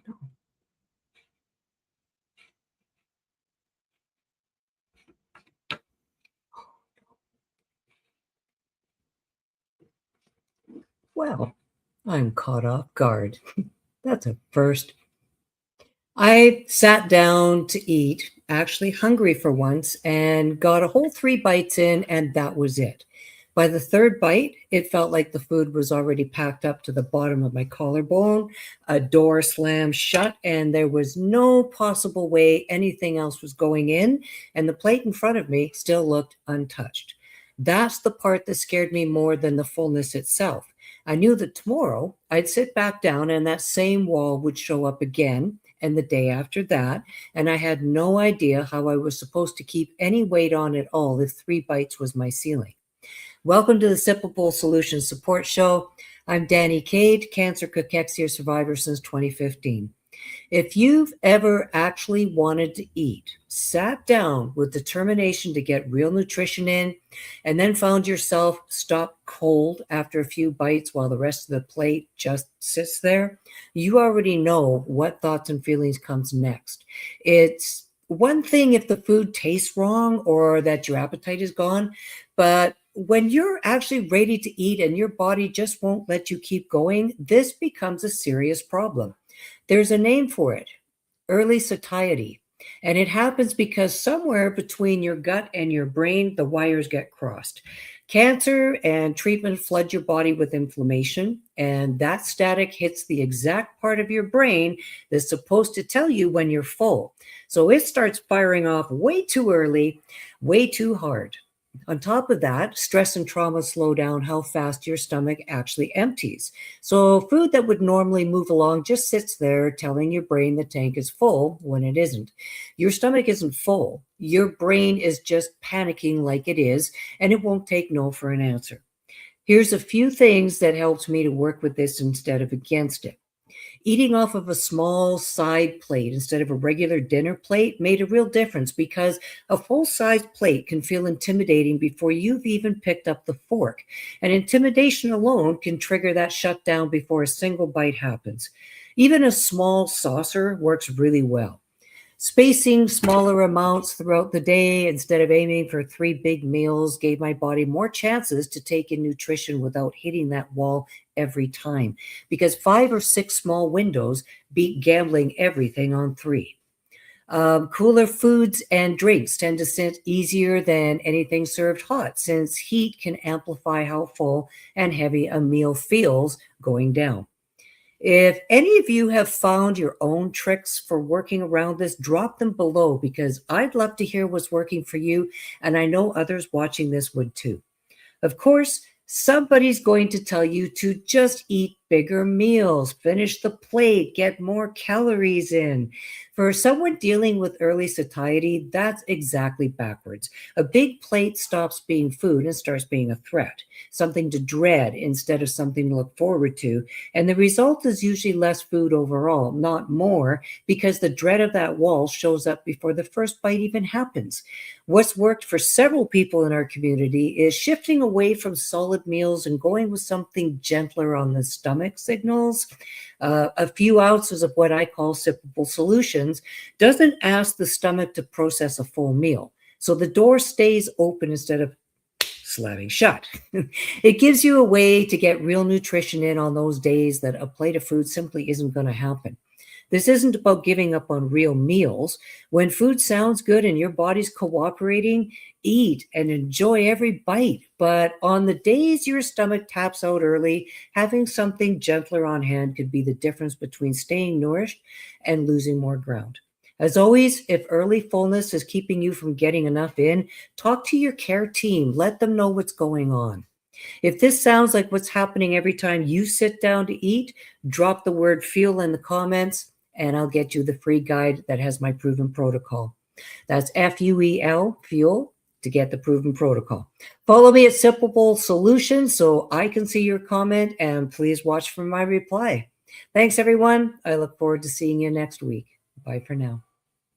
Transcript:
no. Well, I'm caught off guard. That's a first. I sat down to eat, actually hungry for once, and got a whole 3 bites in, and that was it. By the third bite, it felt like the food was already packed up to the bottom of my collarbone. A door slammed shut, and there was no possible way anything else was going in, and the plate in front of me still looked untouched. That's the part that scared me more than the fullness itself. I knew that tomorrow I'd sit back down and that same wall would show up again, and the day after that, and I had no idea how I was supposed to keep any weight on at all if 3 bites was my ceiling. Welcome to the Sippable Solutions Support Show. I'm Danny Cade, cancer cachexia survivor since 2015. If you've ever actually wanted to eat, sat down with determination to get real nutrition in, and then found yourself stopped cold after a few bites while the rest of the plate just sits there, you already know what thoughts and feelings comes next. It's one thing if the food tastes wrong or that your appetite is gone, but when you're actually ready to eat and your body just won't let you keep going, this becomes a serious problem. There's a name for it, early satiety. And it happens because somewhere between your gut and your brain, the wires get crossed. Cancer and treatment flood your body with inflammation, and that static hits the exact part of your brain that's supposed to tell you when you're full. So it starts firing off way too early, way too hard. On top of that, stress and trauma slow down how fast your stomach actually empties. So, food that would normally move along just sits there telling your brain the tank is full when it isn't. Your stomach isn't full. Your brain is just panicking like it is, and it won't take no for an answer. Here's a few things that helped me to work with this instead of against it. Eating off of a small side plate instead of a regular dinner plate made a real difference because a full-size plate can feel intimidating before you've even picked up the fork. And intimidation alone can trigger that shutdown before a single bite happens. Even a small saucer works really well. Spacing smaller amounts throughout the day instead of aiming for 3 big meals gave my body more chances to take in nutrition without hitting that wall every time. Because 5 or 6 small windows beat gambling everything on 3. Cooler foods and drinks tend to sit easier than anything served hot, since heat can amplify how full and heavy a meal feels going down. If any of you have found your own tricks for working around this, drop them below because I'd love to hear what's working for you, and I know others watching this would too. Of course, somebody's going to tell you to just eat bigger meals, finish the plate, get more calories in. For someone dealing with early satiety, that's exactly backwards. A big plate stops being food and starts being a threat, something to dread instead of something to look forward to. And the result is usually less food overall, not more, because the dread of that wall shows up before the first bite even happens. What's worked for several people in our community is shifting away from solid meals and going with something gentler on the stomach signals. A few ounces of what I call sippable solutions doesn't ask the stomach to process a full meal. So the door stays open instead of slamming shut. It gives you a way to get real nutrition in on those days that a plate of food simply isn't going to happen. This isn't about giving up on real meals. When food sounds good and your body's cooperating, eat and enjoy every bite. But on the days your stomach taps out early, having something gentler on hand could be the difference between staying nourished and losing more ground. As always, if early fullness is keeping you from getting enough in, talk to your care team. Let them know what's going on. If this sounds like what's happening every time you sit down to eat, drop the word fuel in the comments and I'll get you the free guide that has my proven protocol. That's FUEL, fuel, to get the proven protocol. Follow me at Sippable Solutions so I can see your comment and please watch for my reply. Thanks, everyone. I look forward to seeing you next week. Bye for now.